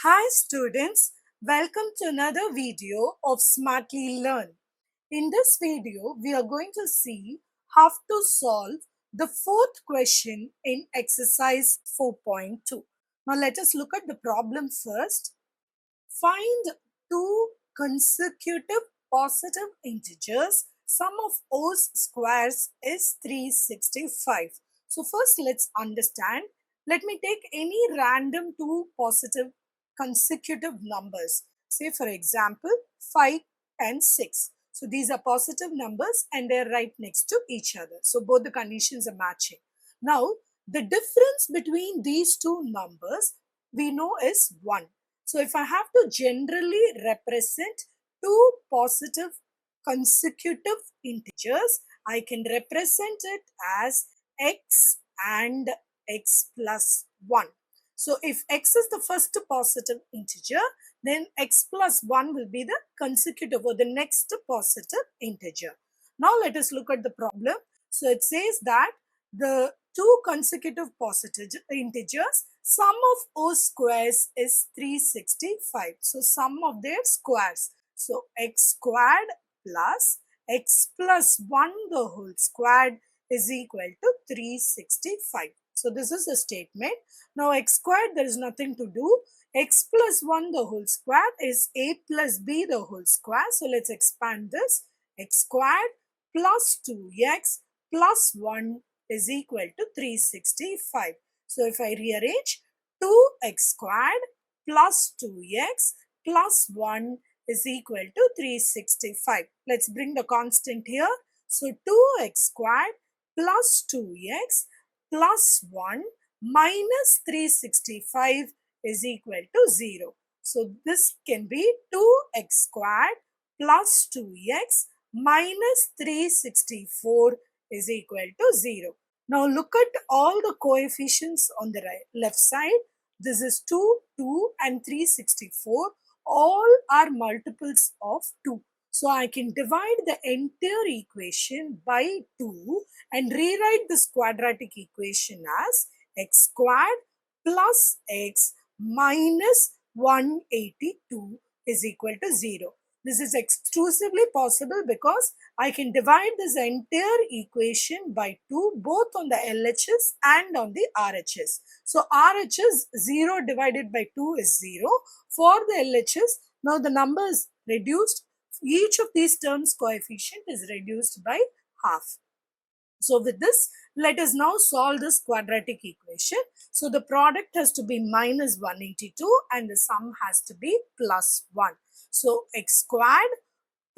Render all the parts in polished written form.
Hi students, welcome to another video of Smartly Learn. In this video, we are going to see how to solve the fourth question in exercise 4.2. Now let us look at the problem first. Find two consecutive positive integers. Sum of O's squares is 365. So first let's understand. Let me take any random two positive consecutive numbers. Say for example 5 and 6. So these are positive numbers and they're right next to each other. So both the conditions are matching. Now the difference between these two numbers we know is 1. So if I have to generally represent two positive consecutive integers, I can represent it as x and x plus 1. So if x is the first positive integer, then x plus 1 will be the consecutive or the next positive integer. Now let us look at the problem. So it says that the two consecutive positive integers, sum of O squares is 365. So sum of their squares. So x squared plus x plus 1 the whole squared is equal to 365. So this is a statement. Now x squared, there is nothing to do. X plus 1 the whole square is a plus b the whole square. So let's expand this. X squared plus 2x plus 1 is equal to 365. So if I rearrange, 2x squared plus 2x plus 1 is equal to 365. Let's bring the constant here. So 2x squared plus 2x plus 1 minus 365 is equal to 0. So this can be 2x squared plus 2x minus 364 is equal to 0. Now look at all the coefficients on the left side. This is 2, 2 and 364. All are multiples of 2. So I can divide the entire equation by 2 and rewrite this quadratic equation as x squared plus x minus 182 is equal to 0. This is exclusively possible because I can divide this entire equation by 2 both on the LHS and on the RHS. So RHS 0 divided by 2 is 0. For the LHS, now the number is reduced. Each of these terms coefficient is reduced by half. So with this, let us now solve this quadratic equation. So the product has to be minus 182 and the sum has to be plus 1. So x squared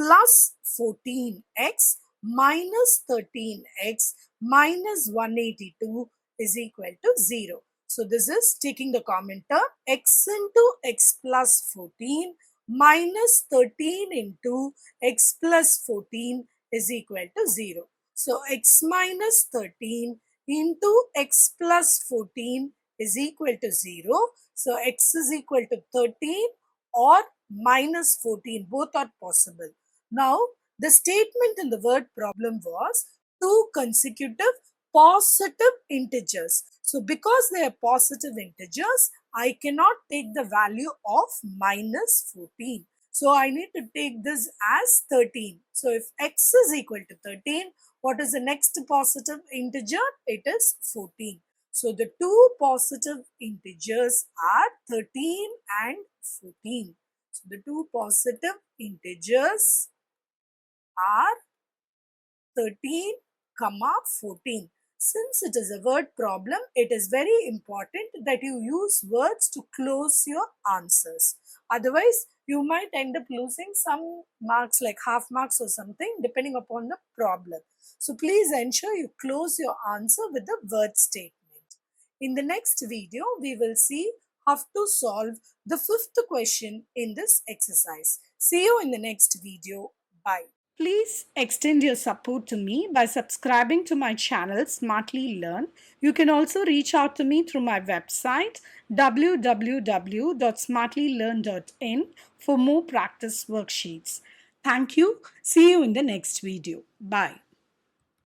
plus 14x minus 13x minus 182 is equal to 0. So this is taking the common term x into x plus 14 minus 13 into x plus 14 is equal to 0. So x minus 13 into x plus 14 is equal to 0. So x is equal to 13 or minus 14. Both are possible. Now the statement in the word problem was two consecutive positive integers. So because they are positive integers, I cannot take the value of minus 14. So I need to take this as 13. So if x is equal to 13, what is the next positive integer? It is 14. So the two positive integers are 13 and 14. So the two positive integers are 13, 14. Since it is a word problem, it is very important that you use words to close your answers. Otherwise, you might end up losing some marks like half marks or something depending upon the problem. So please ensure you close your answer with the word statement. In the next video, we will see how to solve the fifth question in this exercise. See you in the next video. Bye. Please extend your support to me by subscribing to my channel Smartly Learn. You can also reach out to me through my website www.smartlylearn.in for more practice worksheets. Thank you. See you in the next video. Bye.